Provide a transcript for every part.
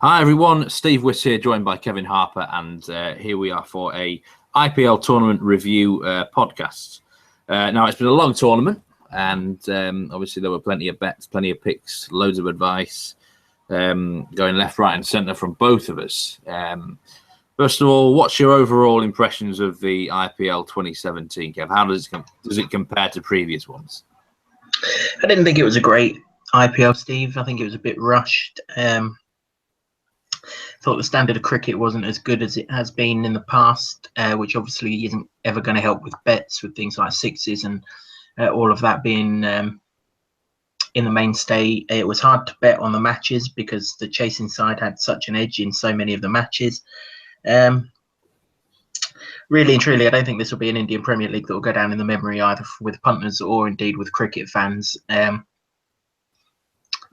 Hi everyone, Steve Wyss here, joined by Kevin Harper, and here we are for a IPL tournament review podcast. Now, it's been a long tournament, and obviously there were plenty of bets, plenty of picks, loads of advice, going left, right and centre from both of us. First of all, what's your overall impressions of the IPL 2017, Kev? How does it compare to previous ones? I didn't think it was a great IPL, Steve. I think it was a bit rushed. Thought the standard of cricket wasn't as good as it has been in the past, which obviously isn't ever going to help with bets, with things like sixes and all of that being in the mainstay. It was hard to bet on the matches because the chasing side had such an edge in so many of the matches. Really and truly, I don't think this will be an Indian Premier League that will go down in the memory either with punters or indeed with cricket fans.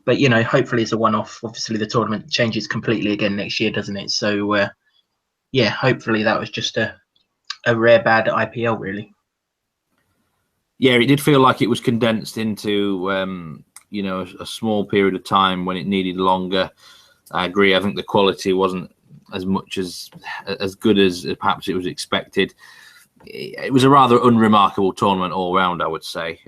But, you know, hopefully it's a one-off. Obviously, the tournament changes completely again next year, doesn't it? So, yeah, hopefully that was just a rare bad IPL, really. Yeah, it did feel like it was condensed into, a small period of time when it needed longer. I agree. I think the quality wasn't as much as good as perhaps it was expected. It was a rather unremarkable tournament all round, I would say.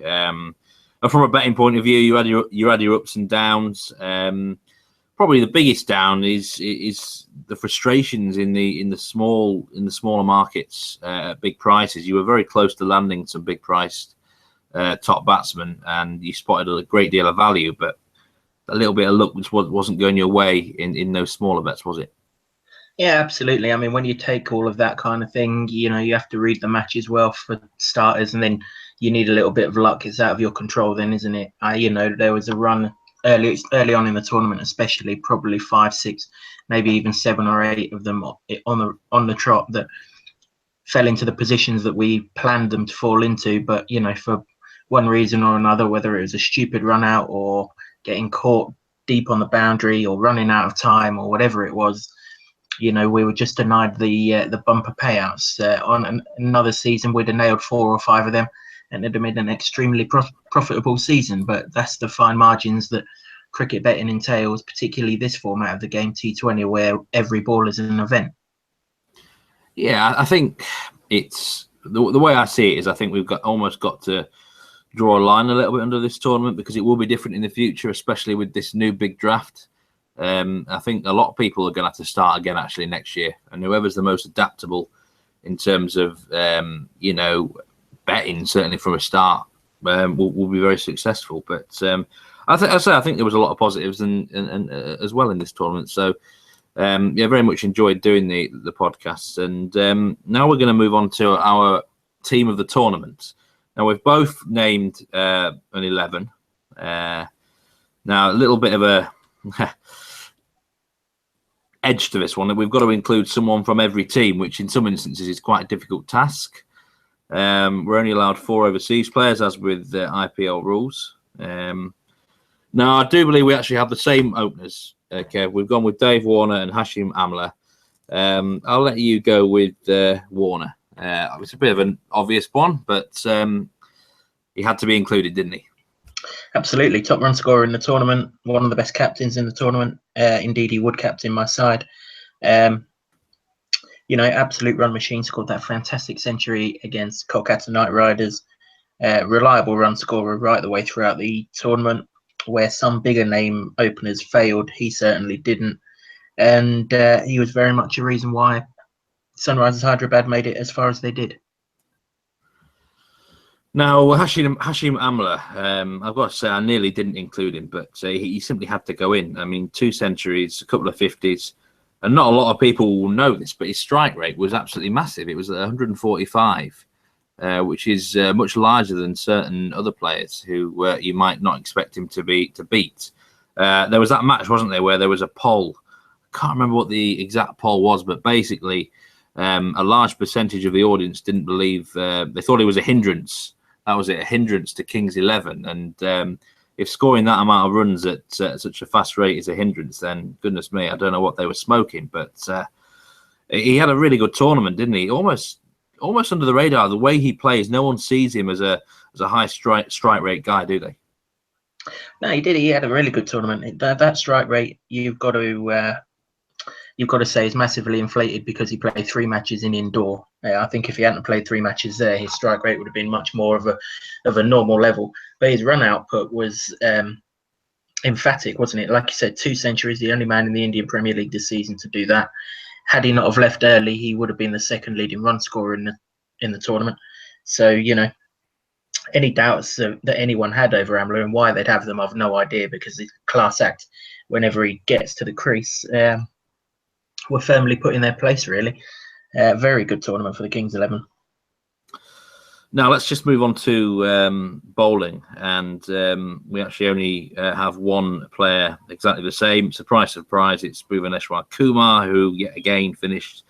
From a betting point of view, you had your ups and downs. Probably the biggest down is the frustrations in the smaller markets at big prices. You were very close to landing some big priced top batsmen, and you spotted a great deal of value, but a little bit of luck which wasn't going your way in those smaller bets, was it? Yeah, absolutely. I mean, when you take all of that kind of thing, you know, you have to read the matches well for starters, and then you need a little bit of luck. It's out of your control then, isn't it? There was a run early on in the tournament, especially probably 5, 6, maybe even 7 or 8 of them on the trot that fell into the positions that we planned them to fall into. But, you know, for one reason or another, whether it was a stupid run out or getting caught deep on the boundary or running out of time or whatever it was, you know, we were just denied the bumper payouts. On another season, we'd have nailed 4 or 5 of them, and it'd have been an extremely profitable season. But that's the fine margins that cricket betting entails, particularly this format of the game, T20, where every ball is an event. Yeah, I think it's the way I see it is I think we've almost got to draw a line a little bit under this tournament, because it will be different in the future, especially with this new big draft. I think a lot of people are going to have to start again actually next year, and whoever's the most adaptable in terms of betting, certainly from a start, will be very successful. But I think there was a lot of positives and as well in this tournament. So very much enjoyed doing the podcast, and now we're going to move on to our team of the tournament. Now we've both named an 11. Now a little bit of a edge to this one, that we've got to include someone from every team, which in some instances is quite a difficult task. We're only allowed 4 overseas players, as with IPL rules. Now, I do believe we actually have the same openers. Okay, we've gone with Dave Warner and Hashim Amla. I'll let you go with Warner. It's a bit of an obvious one, but he had to be included, didn't he? Absolutely. Top run scorer in the tournament. One of the best captains in the tournament. Indeed, he would captain my side. Absolute run machine. Scored that fantastic century against Kolkata Knight Riders. Reliable run scorer right the way throughout the tournament. Where some bigger name openers failed, he certainly didn't. And he was very much a reason why Sunrisers Hyderabad made it as far as they did. Now, Hashim Amla, I've got to say I nearly didn't include him, but he simply had to go in. I mean, 2 centuries, a couple of 50s, and not a lot of people will know this, but his strike rate was absolutely massive. It was 145, which is much larger than certain other players who you might not expect him to beat. There was that match, wasn't there, where there was a poll. I can't remember what the exact poll was, but basically a large percentage of the audience didn't believe, they thought it was a hindrance. That was it, a hindrance to Kings 11. And if scoring that amount of runs at such a fast rate is a hindrance, then goodness me, I don't know what they were smoking. But he had a really good tournament, didn't he? Almost under the radar. The way he plays, no one sees him as a high strike rate guy, do they? No, he did. He had a really good tournament. That strike rate, you've got to you've got to say is massively inflated because he played 3 matches in indoor. I think if he hadn't played 3 matches there, his strike rate would have been much more of a normal level. But his run output was emphatic, wasn't it? Like you said, 2 centuries, the only man in the Indian Premier League this season to do that. Had he not have left early, he would have been the 2nd leading run scorer in the tournament. So, you know, any doubts that anyone had over Amla and why they'd have them, I've no idea, because it's a class act whenever he gets to the crease. Were firmly put in their place, really. Very good tournament for the Kings 11. Now let's just move on to bowling, and we actually only have one player exactly the same. Surprise, surprise! It's Bhuvaneshwar Kumar, who yet again finished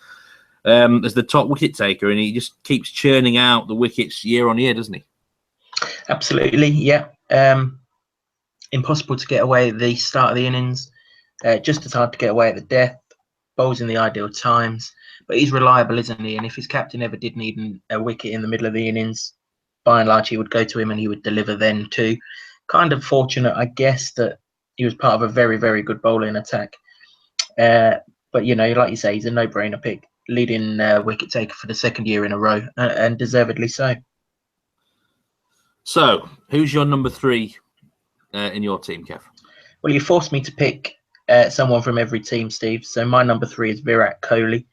as the top wicket taker, and he just keeps churning out the wickets year on year, doesn't he? Absolutely, yeah. Impossible to get away at the start of the innings. Just as hard to get away at the death. Bowls in the ideal times. But he's reliable, isn't he? And if his captain ever did need a wicket in the middle of the innings, by and large, he would go to him and he would deliver then too. Kind of fortunate, I guess, that he was part of a very, very good bowling attack. But, you know, like you say, he's a no-brainer pick. Leading wicket taker for the 2nd year in a row, and deservedly so. So, who's your number 3 in your team, Kev? Well, you forced me to pick someone from every team, Steve. So my number 3 is Virat Kohli.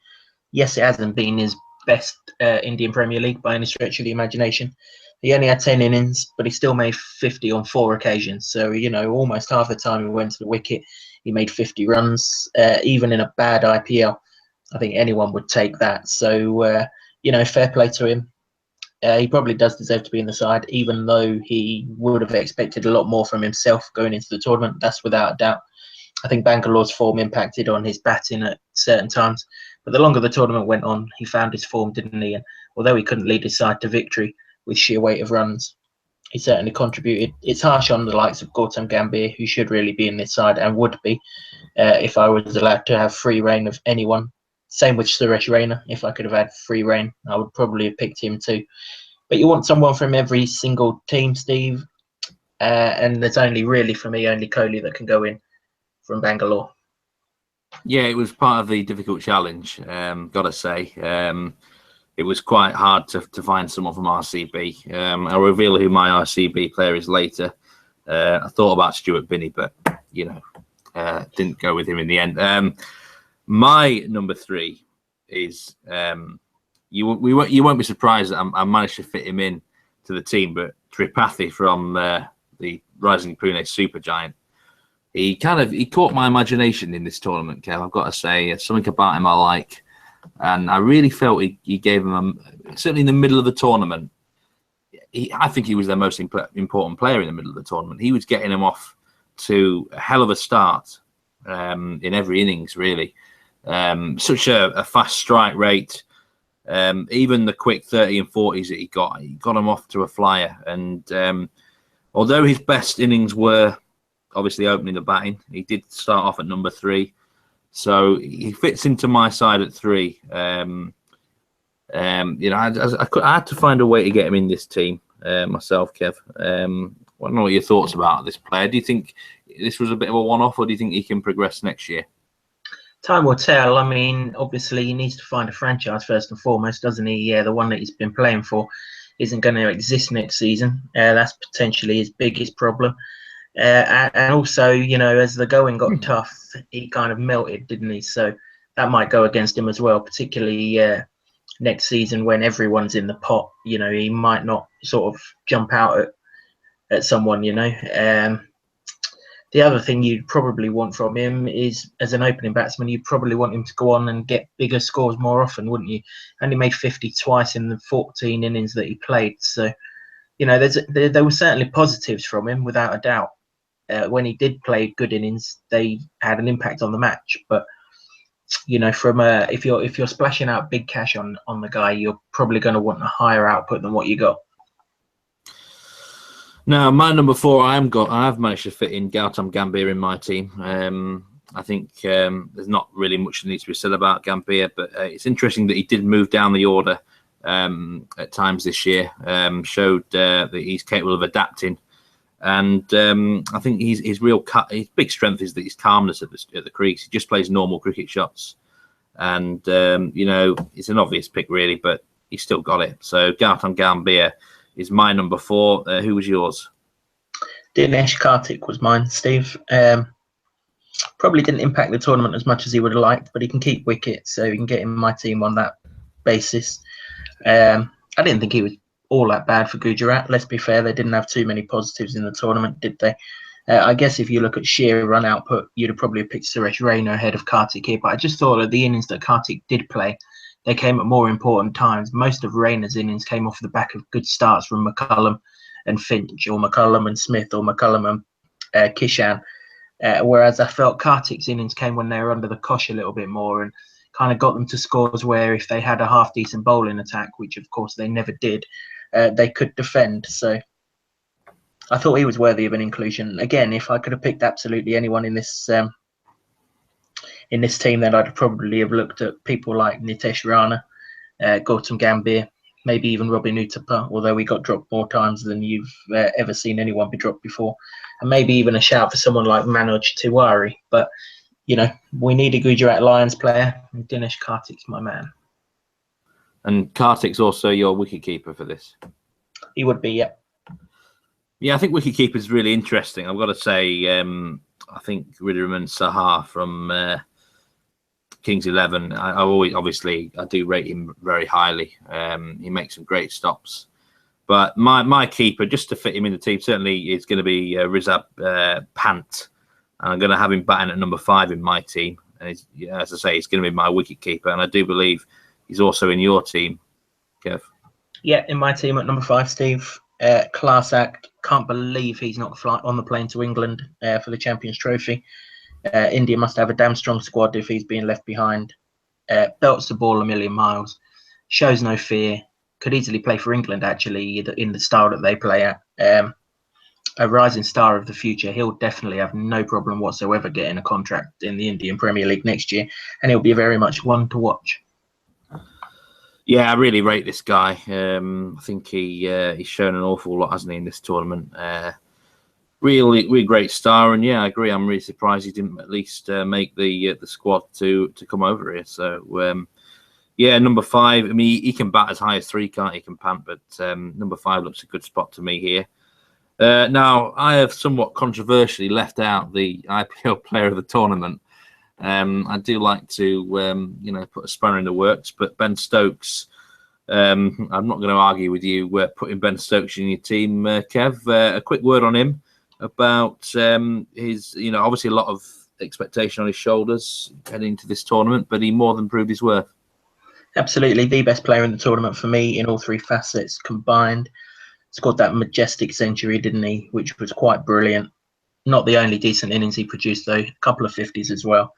Yes, it hasn't been his best Indian Premier League by any stretch of the imagination. He only had 10 innings, but he still made 50 on 4 occasions. So, you know, almost half the time he went to the wicket, he made 50 runs. Even in a bad IPL, I think anyone would take that. So, you know, fair play to him. He probably does deserve to be in the side, even though he would have expected a lot more from himself going into the tournament. That's without a doubt. I think Bangalore's form impacted on his batting at certain times. But the longer the tournament went on, he found his form, didn't he? And although he couldn't lead his side to victory with sheer weight of runs, he certainly contributed. It's harsh on the likes of Gautam Gambhir, who should really be in this side and would be if I was allowed to have free reign of anyone. Same with Suresh Raina. If I could have had free reign, I would probably have picked him too. But you want someone from every single team, Steve. And there's only really, for me, only Kohli that can go in from Bangalore. Yeah, it was part of the difficult challenge, gotta say. It was quite hard to find someone from RCB. I'll reveal who my RCB player is later. I thought about Stuart Binney, but, you know, didn't go with him in the end. My number 3 is, you won't be surprised that I managed to fit him in to the team, but Tripathi from the Rising Pune Supergiant. He caught my imagination in this tournament, Kev. I've got to say, something about him I like, and I really felt he gave him certainly in the middle of the tournament. I think he was their most important player in the middle of the tournament. He was getting them off to a hell of a start in every innings, really. Such a fast strike rate. Even the quick 30 and 40s that he got him off to a flyer. And although his best innings were obviously opening the batting, he did start off at number 3, so he fits into my side at 3. You know, I had to find a way to get him in this team myself, Kev. I don't know what your thoughts about this player. Do you think this was a bit of a one-off, or do you think he can progress next year? Time will tell. I mean, obviously he needs to find a franchise first and foremost, doesn't he? Yeah, the one that he's been playing for isn't going to exist next season. That's potentially his biggest problem. And also, you know, as the going got tough, he kind of melted, didn't he? So that might go against him as well, particularly next season when everyone's in the pot. You know, he might not sort of jump out at someone, you know. The other thing you'd probably want from him is, as an opening batsman, you'd probably want him to go on and get bigger scores more often, wouldn't you? Only made 50 twice in the 14 innings that he played. So, you know, there were certainly positives from him, without a doubt. When he did play good innings, they had an impact on the match. But, you know, if you're splashing out big cash on the guy, you're probably going to want a higher output than what you got. Now, my number 4, I've managed to fit in Gautam Gambhir in my team. I think there's not really much that needs to be said about Gambhir, but it's interesting that he did move down the order at times this year. Showed that he's capable of adapting, and I think his big strength is that his calmness at the crease. He just plays normal cricket shots. And, you know, it's an obvious pick, really, but he's still got it. So Gautam Gambhir is my number 4. Who was yours? Dinesh Karthik was mine, Steve. Probably didn't impact the tournament as much as he would have liked, but he can keep wickets, so you can get in my team on that basis. I didn't think he was all that bad for Gujarat. Let's be fair, they didn't have too many positives in the tournament, did they? I guess if you look at sheer run output, you'd have probably picked Suresh Raina ahead of Karthik here. But I just thought that the innings that Karthik did play, they came at more important times. Most of Raina's innings came off the back of good starts from McCullum and Finch, or McCullum and Smith, or McCullum and Kishan. Whereas I felt Karthik's innings came when they were under the cosh a little bit more and kind of got them to scores where if they had a half-decent bowling attack, which of course they never did, they could defend. So I thought he was worthy of an inclusion. Again, if I could have picked absolutely anyone in this team, then I'd probably have looked at people like Nitesh Rana, Gautam Gambhir, maybe even Robin Uthappa, although he got dropped more times than you've ever seen anyone be dropped before. And maybe even a shout for someone like Manoj Tiwari. But, you know, we need a Gujarat Lions player, and Dinesh Karthik's my man. And Karthik's also your wicketkeeper for this? He would be, yeah. Yeah, I think wicketkeeper is really interesting. I've got to say, I think Ridhiraman Saha from Kings 11, I do rate him very highly. He makes some great stops. But my keeper, just to fit him in the team, certainly is going to be Rishabh Pant. And I'm going to have him batting at number 5 in my team. And as I say, he's going to be my wicketkeeper. And I do believe he's also in your team, Kev. Yeah, in my team at number 5, Steve. Class act. Can't believe he's not on the plane to England for the Champions Trophy. India must have a damn strong squad if he's being left behind. Belts the ball a million miles. Shows no fear. Could easily play for England, actually, in the style that they play at. A rising star of the future. He'll definitely have no problem whatsoever getting a contract in the Indian Premier League next year. And he'll be very much one to watch. Yeah, I really rate this guy. I think he's shown an awful lot, hasn't he, in this tournament? Really great star, and yeah, I agree. I'm really surprised he didn't at least make the squad to come over here. So yeah, number 5. I mean, he can bat as high as 3, can't he? Can pant, but number 5 looks a good spot to me here. Now, I have somewhat controversially left out the IPL Player of the Tournament. I do like to, you know, put a spanner in the works, but Ben Stokes, I'm not going to argue with you putting Ben Stokes in your team, Kev. A quick word on him about his, you know, obviously a lot of expectation on his shoulders heading into this tournament, but he more than proved his worth. Absolutely, the best player in the tournament for me in all 3 facets combined. Scored that majestic century, didn't he? Which was quite brilliant. Not the only decent innings he produced, though. A couple of 50s as well.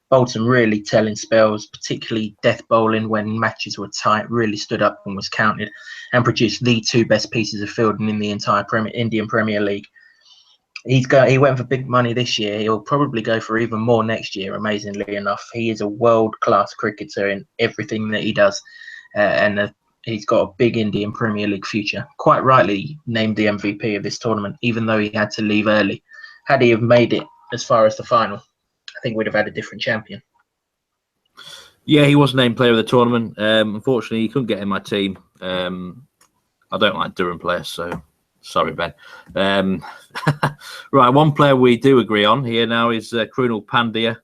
Bowled some really telling spells, particularly death bowling when matches were tight. Really stood up and was counted, and produced the 2 best pieces of fielding in the entire Indian Premier League. He went for big money this year. He'll probably go for even more next year, amazingly enough. He is a world-class cricketer in everything that he does. And he's got a big Indian Premier League future. Quite rightly named the MVP of this tournament, even though he had to leave early. Had he have made it as far as the final, I think we'd have had a different champion. Yeah, he was named player of the tournament. Unfortunately, he couldn't get in my team. I don't like Durham players, so sorry, Ben. Right, one player we do agree on here now is Krunal Pandya.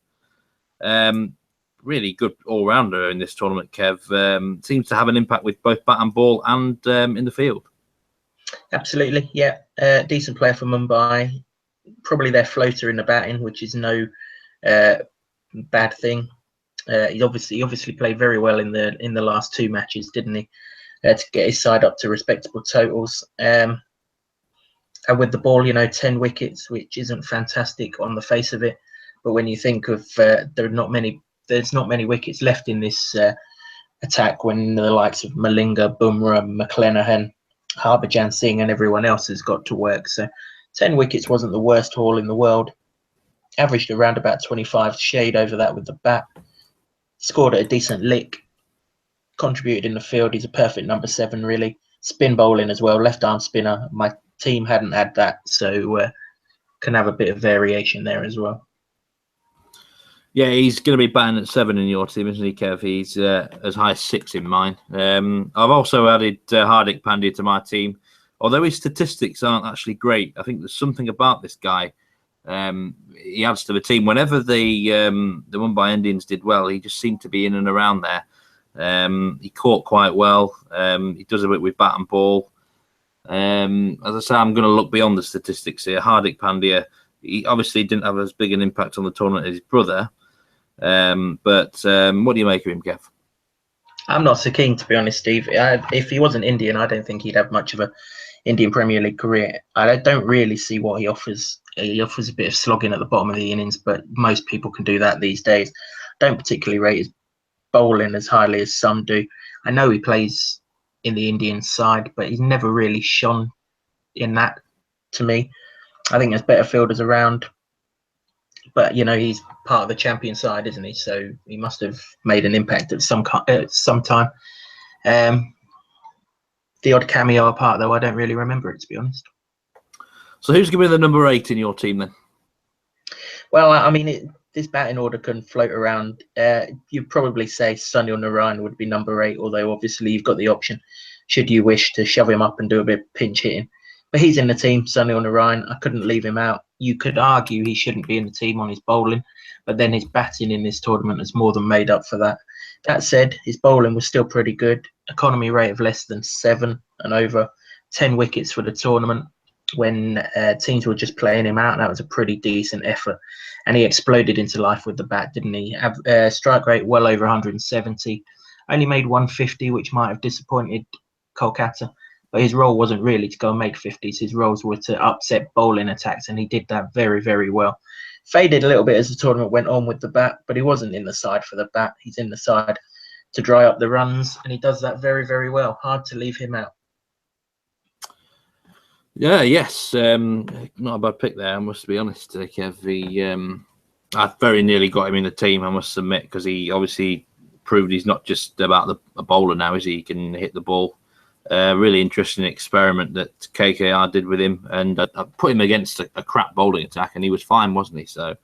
Really good all-rounder in this tournament, Kev. Seems to have an impact with both bat and ball and in the field. Absolutely, yeah. Decent player for Mumbai. Probably their floater in the batting, which is no bad thing. He obviously played very well in the last 2 matches, didn't he? To get his side up to respectable totals. And with the ball, you know, 10 wickets, which isn't fantastic on the face of it, but when you think of there's not many wickets left in this attack when the likes of Malinga, Bumrah, McClenaghan, Harbhajan Singh, and everyone else has got to work. So 10 wickets wasn't the worst haul in the world. Averaged around about 25, shade over that with the bat. Scored at a decent lick. Contributed in the field. He's a perfect number 7, really. Spin bowling as well, left arm spinner. My team hadn't had that, so can have a bit of variation there as well. Yeah, he's going to be batting at 7 in your team, isn't he, Kev? He's as high as 6 in mine. I've also added Hardik Pandya to my team, although his statistics aren't actually great. I think there's something about this guy. He adds to the team. Whenever the Mumbai Indians did well, he just seemed to be in and around there. He caught quite well. He does a bit with bat and ball. As I say, I'm going to look beyond the statistics here. Hardik Pandya, he obviously didn't have as big an impact on the tournament as his brother. But what do you make of him, Kev? I'm not so keen, to be honest, Steve. If he wasn't Indian, I don't think he'd have much of a Indian Premier League career. I don't really see what he offers. He offers a bit of slogging at the bottom of the innings, but most people can do that these days. Don't particularly rate his bowling as highly as some do. I know he plays in the Indian side, but he's never really shone in that to me. I think there's better fielders around. But, he's part of the champion side, isn't he? So he must have made an impact at some time. The odd cameo apart, though, I don't really remember it, to be honest. So who's going to be the number 8 in your team, then? Well, I mean, this batting order can float around. You'd probably say Sunil Narine would be number 8, although obviously you've got the option, should you wish, to shove him up and do a bit of pinch hitting. But he's in the team, Sunil Narine. I couldn't leave him out. You could argue he shouldn't be in the team on his bowling, but then his batting in this tournament has more than made up for that. That said, his bowling was still pretty good. Economy rate of less than 7 and over 10 wickets for the tournament. When teams were just playing him out, that was a pretty decent effort. And he exploded into life with the bat, didn't he? Strike rate well over 170. Only made 150, which might have disappointed Kolkata. But his role wasn't really to go and make 50s. His roles were to upset bowling attacks, and he did that very, very well. Faded a little bit as the tournament went on with the bat, but he wasn't in the side for the bat. He's in the side to dry up the runs, and he does that very, very well. Hard to leave him out. Yeah, yes. Not a bad pick there, I must be honest, Kev. I very nearly got him in the team, I must admit, because he obviously proved he's not just about a bowler now, is he? He can hit the ball. Really interesting experiment that KKR did with him, and I put him against a crap bowling attack, and he was fine, wasn't he? So,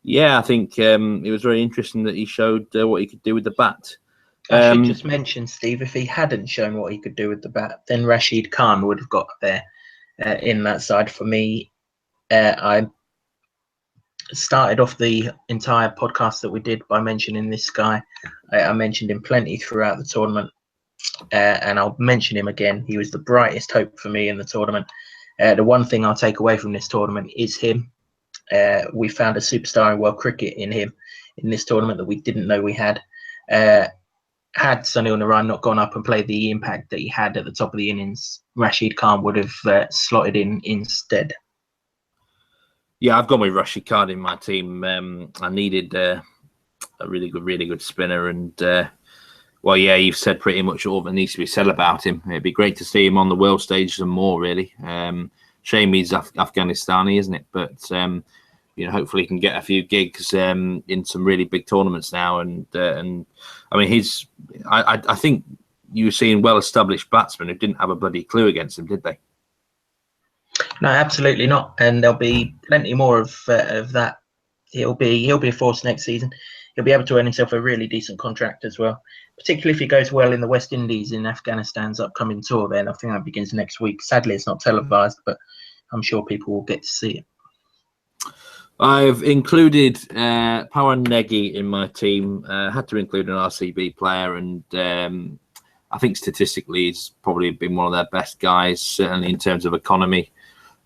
yeah, I think it was very interesting that he showed what he could do with the bat. I should just mention, Steve, if he hadn't shown what he could do with the bat, then Rashid Khan would have got there in that side for me. I started off the entire podcast that we did by mentioning this guy. I mentioned him plenty throughout the tournament. And I'll mention him again. He was the brightest hope for me in the tournament. The one thing I'll take away from this tournament is him. We found a superstar in world cricket in him in this tournament that we didn't know we had. Had Sunil Narine not gone up and played the impact that he had at the top of the innings, Rashid Khan would have slotted in instead. Yeah, I've gone with Rashid Khan in my team. I needed a really good spinner, and well, yeah, you've said pretty much all that needs to be said about him. It'd be great to see him on the world stage and more, really. Shame he's Afghanistani, isn't it? But hopefully he can get a few gigs in some really big tournaments now. And I mean, I think you were seeing well-established batsmen who didn't have a bloody clue against him, did they? No, absolutely not. And there'll be plenty more of that. He'll be a force next season. He'll be able to earn himself a really decent contract as well, particularly if he goes well in the West Indies in Afghanistan's upcoming tour. Then I think that begins next week. Sadly, it's not televised, but I'm sure people will get to see it. I've included Pawan Negi in my team. Had to include an RCB player, and I think statistically he's probably been one of their best guys, certainly in terms of economy.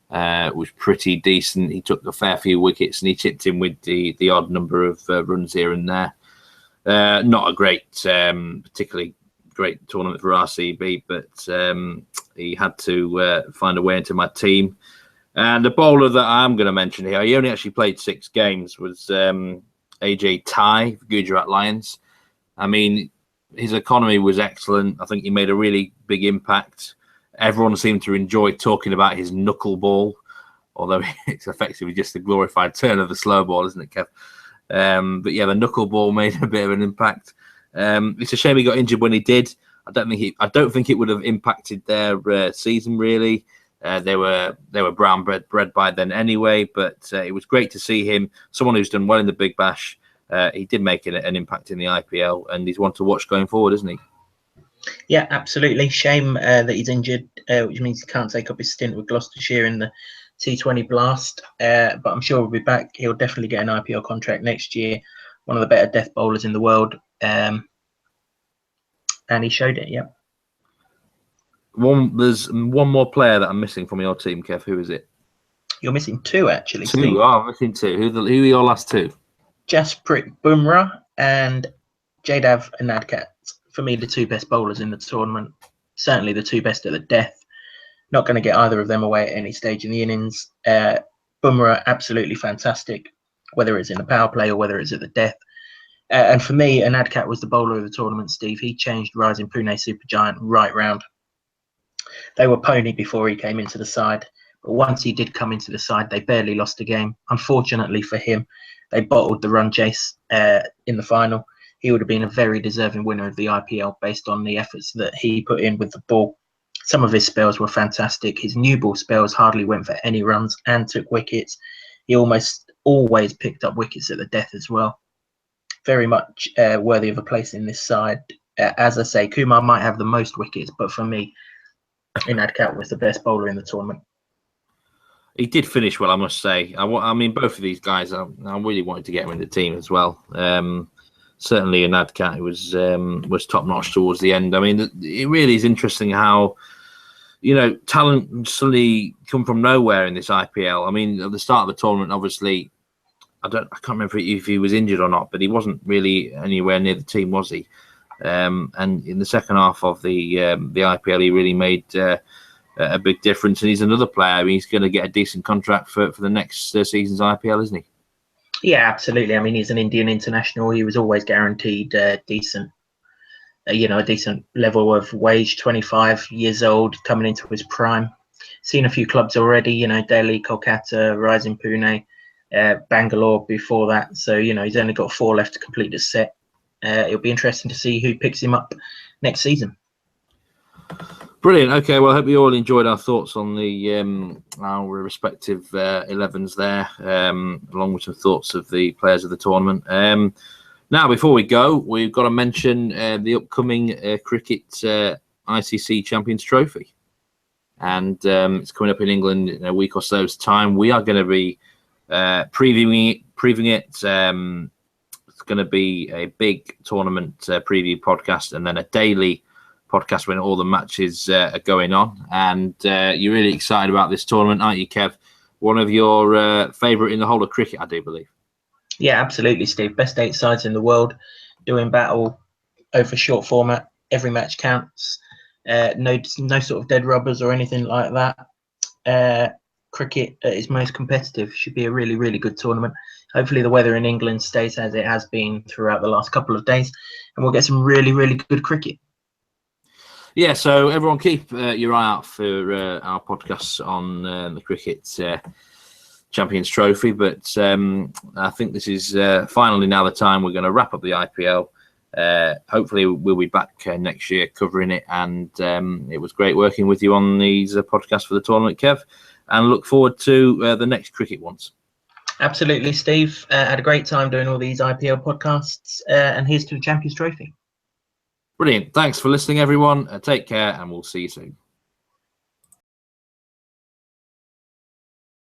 Was pretty decent. He took a fair few wickets, and he chipped in with the odd number of runs here and there. Not a particularly great tournament for RCB, but he had to find a way into my team. And the bowler that I'm going to mention here, he only actually played 6 games, was AJ Thai, Gujarat Lions. I mean, his economy was excellent. I think he made a really big impact. Everyone seemed to enjoy talking about his knuckleball, although it's effectively just a glorified turn of the slow ball, isn't it, Kev? But yeah, the knuckleball made a bit of an impact. It's a shame he got injured when he did. I don't think it would have impacted their season really. They were brown bread by then anyway. But it was great to see him, someone who's done well in the Big Bash, he did make an impact in the IPL, and he's one to watch going forward, isn't he? Yeah, absolutely. Shame that he's injured, which means he can't take up his stint with Gloucestershire in the T20 Blast. But I'm sure he'll be back. He'll definitely get an IPL contract next year. One of the better death bowlers in the world. And he showed it, yeah. There's one more player that I'm missing from your team, Kev. Who is it? You're missing two, actually. Two. Steve. Oh, I'm missing two. Who are your last two? Jasprit Bumrah and Jadav Anadkat. For me, the two best bowlers in the tournament. Certainly the two best at the death. Not going to get either of them away at any stage in the innings. Bumrah, absolutely fantastic, whether it's in the power play or whether it's at the death. And for me, Anadkat was the bowler of the tournament, Steve. He changed Rising Pune Supergiant right round. They were pony before he came into the side. But once he did come into the side, they barely lost a game. Unfortunately for him, they bottled the run chase in the final. He would have been a very deserving winner of the IPL based on the efforts that he put in with the ball. Some of his spells were fantastic. His new ball spells hardly went for any runs and took wickets. He almost always picked up wickets at the death as well. Very much worthy of a place in this side. As I say, Kumar might have the most wickets, but for me, Anadkat was the best bowler in the tournament. He did finish well, I must say. I mean, both of these guys, I really wanted to get him in the team as well. Certainly, Anadkat was top notch towards the end. I mean, it really is interesting how talent suddenly come from nowhere in this IPL. I mean, at the start of the tournament, obviously, I can't remember if he was injured or not, but he wasn't really anywhere near the team, was he? And in the second half of the IPL, he really made a big difference. And he's another player. I mean, he's going to get a decent contract for the next season's IPL, isn't he? Yeah, absolutely. I mean, he's an Indian international. He was always guaranteed a decent level of wage. 25 years old, coming into his prime. Seen a few clubs already. Delhi, Kolkata, Rising Pune, Bangalore before that. So he's only got 4 left to complete his set. It'll be interesting to see who picks him up next season. Brilliant. Okay, well, I hope you all enjoyed our thoughts on our respective 11s there, along with some thoughts of the players of the tournament. Now, before we go, we've got to mention the upcoming cricket ICC Champions Trophy. And it's coming up in England in a week or so's time. We are going to be previewing it. It's going to be a big tournament preview podcast and then a daily podcast when all the matches are going on. And you're really excited about this tournament, aren't you, Kev? One of your favourite in the whole of cricket, I do believe. Yeah, absolutely, Steve. Best 8 sides in the world doing battle over short format. Every match counts. No sort of dead rubbers or anything like that. Cricket at its most competitive. Should be a really, really good tournament. Hopefully the weather in England stays as it has been throughout the last couple of days, and we'll get some really, really good cricket. Yeah, so everyone keep your eye out for our podcasts on the cricket Champions Trophy. But I think this is finally now the time we're going to wrap up the IPL. Hopefully we'll be back next year covering it. And it was great working with you on these podcasts for the tournament, Kev. And look forward to the next cricket ones. Absolutely, Steve. Had a great time doing all these IPL podcasts. And here's to the Champions Trophy. Brilliant. Thanks for listening, everyone. Take care, and we'll see you soon.